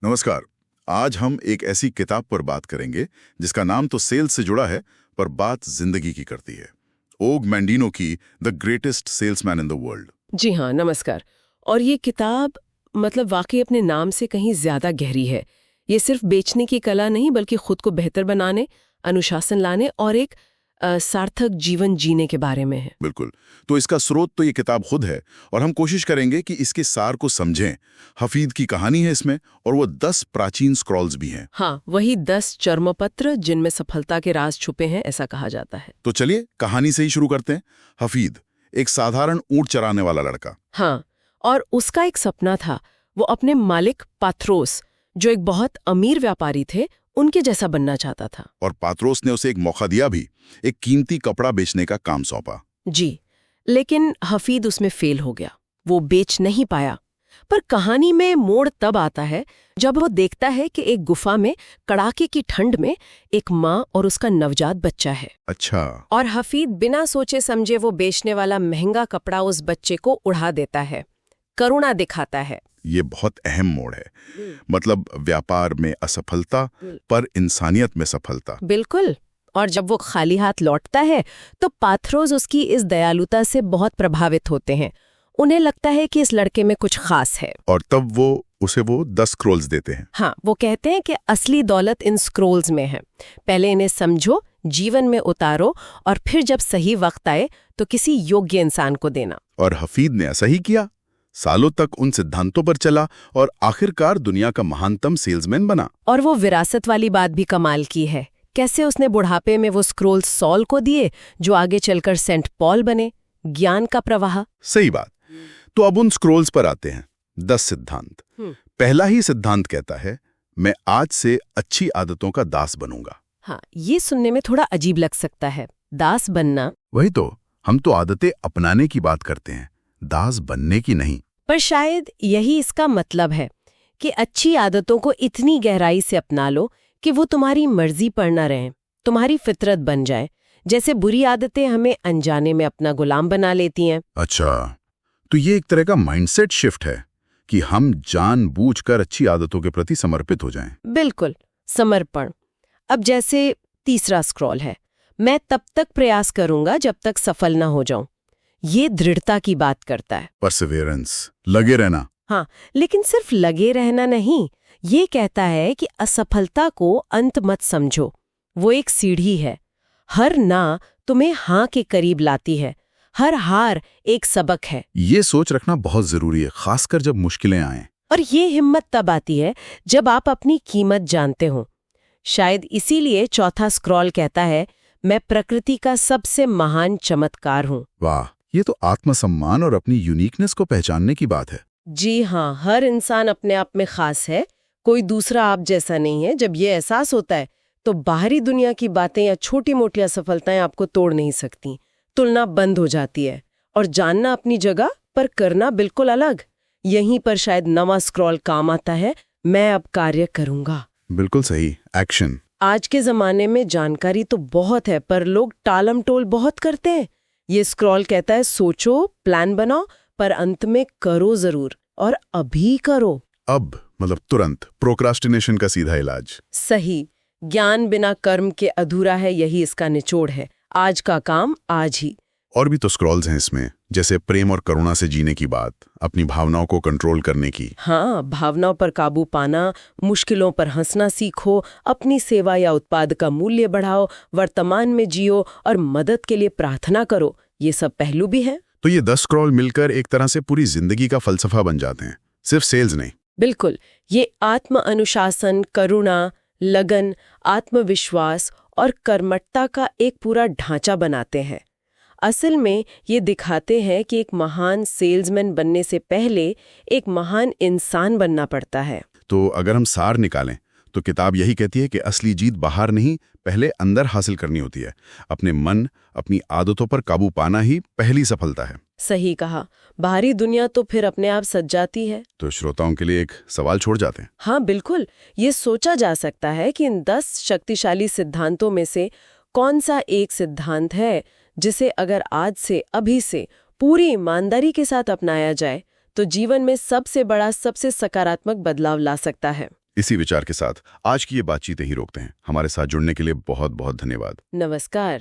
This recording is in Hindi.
नमस्कार। आज हम एक ऐसी किताब पर बात करेंगे जिसका नाम तो सेल्स से जुड़ा है, पर बात जिंदगी की करती है। ओग मैंडिनो की the greatest salesman in the world. जी हाँ, नमस्कार। और ये किताब वाकई अपने नाम से कहीं ज्यादा गहरी है। ये सिर्फ बेचने की कला नहीं, बल्कि खुद को बेहतर बनाने, अनुशासन लाने और एक सार्थक जीवन जीने के बारे में है। बिल्कुल। तो इसका स्रोत तो ये किताब खुद है, और हम कोशिश करेंगे कि इसके सार को समझें। हफीद की कहानी है इसमें, और वो 10 प्राचीन स्क्रॉल्स भी हैं। हाँ, वही 10 चर्मपत्र जिनमें सफलता के राज छुपे हैं, ऐसा कहा जाता है। तो चलिए कहानी से ही शुरू करते हैं। हफीद एक साधारण ऊंट चराने वाला लड़का। हाँ, और उसका एक सपना था, वो अपने मालिक पाथरोस, जो एक बहुत अमीर व्यापारी थे, उनके जैसा बनना चाहता था। और पात्रोस ने उसे एक मौका दिया भी, एक कीमती कपड़ा बेचने का काम सौंपा। जी, लेकिन हफीद उसमें फेल हो गया। वो बेच नहीं पाया। पर कहानी में मोड़ तब आता है जब वो देखता है कि एक गुफा में कड़ाके की ठंड में एक माँ और उसका नवजात बच्चा है। अच्छा। और हफीद बिना सोचे समझे वो बेचने वाला महंगा कपड़ा उस बच्चे को उड़ा देता है, करुणा दिखाता है। ये बहुत अहम मोड़ है। मतलब व्यापार में असफलता, पर इंसानियत में सफलता। बिल्कुल। और जब वो खाली हाथ लौटता है तो पाथरोस उसकी इस दयालुता से बहुत प्रभावित होते हैं। उन्हें लगता है कि इस लड़के में कुछ खास है। और तब वो उसे 10 स्क्रॉल्स देते हैं। हाँ, वो कहते हैं कि असली दौलत इन स्क्रॉल्स में है। पहले इन्हें समझो, जीवन में उतारो, और फिर जब सही वक्त आए तो किसी योग्य इंसान को देना। और हफीद ने ऐसा ही किया। सालों तक उन सिद्धांतों पर चला और आखिरकार दुनिया का महानतम सेल्समैन बना। और वो विरासत वाली बात भी कमाल की है। कैसे उसने बुढ़ापे में वो स्क्रॉल्स सॉल को दिए, जो आगे चलकर सेंट पॉल बने। ज्ञान का प्रवाह। सही बात। तो अब उन स्क्रॉल्स पर आते हैं। 10 सिद्धांत। पहला ही सिद्धांत कहता है, मैं आज से अच्छी आदतों का दास बनूंगा। हाँ, ये सुनने में थोड़ा अजीब लग सकता है, दास बनना। वही तो, हम तो आदतें अपनाने की बात करते हैं, दास बनने की नहीं। पर शायद यही इसका मतलब है कि अच्छी आदतों को इतनी गहराई से अपना लो कि वो तुम्हारी मर्जी पर न रहें, तुम्हारी फितरत बन जाए। जैसे बुरी आदतें हमें अनजाने में अपना गुलाम बना लेती हैं। अच्छा, तो ये एक तरह का माइंडसेट शिफ्ट है कि हम जानबूझकर अच्छी आदतों के प्रति समर्पित हो जाएं। बिल्कुल, समर्पण। अब जैसे तीसरा स्क्रॉल है, मैं तब तक प्रयास करूंगा जब तक सफल ना हो जाऊं। ये दृढ़ता की बात करता है। परसिवेरेंस, लगे रहना। हाँ, लेकिन सिर्फ लगे रहना नहीं, ये कहता है कि असफलता को अंत मत समझो, वो एक सीढ़ी है। हर ना तुम्हें हाँ के करीब लाती है, हर हार एक सबक है। ये सोच रखना बहुत जरूरी है, खासकर जब मुश्किलें आएं। और ये हिम्मत तब आती है जब आप अपनी कीमत जानते हो। शायद इसीलिए चौथा स्क्रॉल कहता है, मैं प्रकृति का सबसे महान चमत्कार हूँ। वाह, ये तो आत्मसम्मान और अपनी यूनिकनेस को पहचानने की बात है। जी हाँ, हर इंसान अपने आप में खास है, कोई दूसरा आप जैसा नहीं है। जब ये एहसास होता है तो बाहरी दुनिया की बातें या छोटी मोटी असफलताएं आपको तोड़ नहीं सकती। तुलना बंद हो जाती है और जानना अपनी जगह पर करना बिल्कुल अलग। यहीं पर शायद नवा स्क्रॉल काम आता है, मैं अब कार्य करूंगा। बिल्कुल सही, एक्शन। आज के जमाने में जानकारी तो बहुत है, पर लोग टालम टोल बहुत करते हैं। ये स्क्रॉल कहता है, सोचो, प्लान बनाओ, पर अंत में करो जरूर, और अभी करो। अब मतलब तुरंत। प्रोक्रास्टिनेशन का सीधा इलाज। सही। ज्ञान बिना कर्म के अधूरा है, यही इसका निचोड़ है। आज का काम आज ही। और भी तो स्क्रॉल्स हैं इसमें, जैसे प्रेम और करुणा से जीने की बात, अपनी भावनाओं को कंट्रोल करने की। हाँ, भावनाओं पर काबू पाना, मुश्किलों पर हंसना सीखो, अपनी सेवा या उत्पाद का मूल्य बढ़ाओ, वर्तमान में जियो और मदद के लिए प्रार्थना करो। ये सब पहलू भी हैं। तो ये 10 स्क्रॉल मिलकर एक तरह से पूरी जिंदगी का फलसफा बन जाते हैं, सिर्फ सेल्स नहीं। बिल्कुल, ये आत्म अनुशासन, करुणा, लगन, आत्मविश्वास और कर्मठता का एक पूरा ढांचा बनाते हैं। असल में ये दिखाते हैं कि एक महान सेल्समैन बनने से पहले एक महान इंसान बनना पड़ता है। तो अगर हम सार निकालें तो किताब यही कहती है कि असली जीत बाहर नहीं, पहले अंदर हासिल करनी होती है। अपने मन, अपनी आदतों पर काबू पाना ही पहली सफलता है। सही कहा। बाहरी दुनिया तो फिर अपने आप सज जाती है। तो श्रोताओं के लिए एक सवाल छोड़ जाते हैं। हाँ बिल्कुल, ये सोचा जा सकता है कि इन 10 शक्तिशाली सिद्धांतों में से कौन सा एक सिद्धांत है जिसे अगर आज से, अभी से पूरी ईमानदारी के साथ अपनाया जाए तो जीवन में सबसे बड़ा, सबसे सकारात्मक बदलाव ला सकता है। इसी विचार के साथ आज की ये बातचीत ही रोकते हैं। हमारे साथ जुड़ने के लिए बहुत बहुत धन्यवाद। नमस्कार।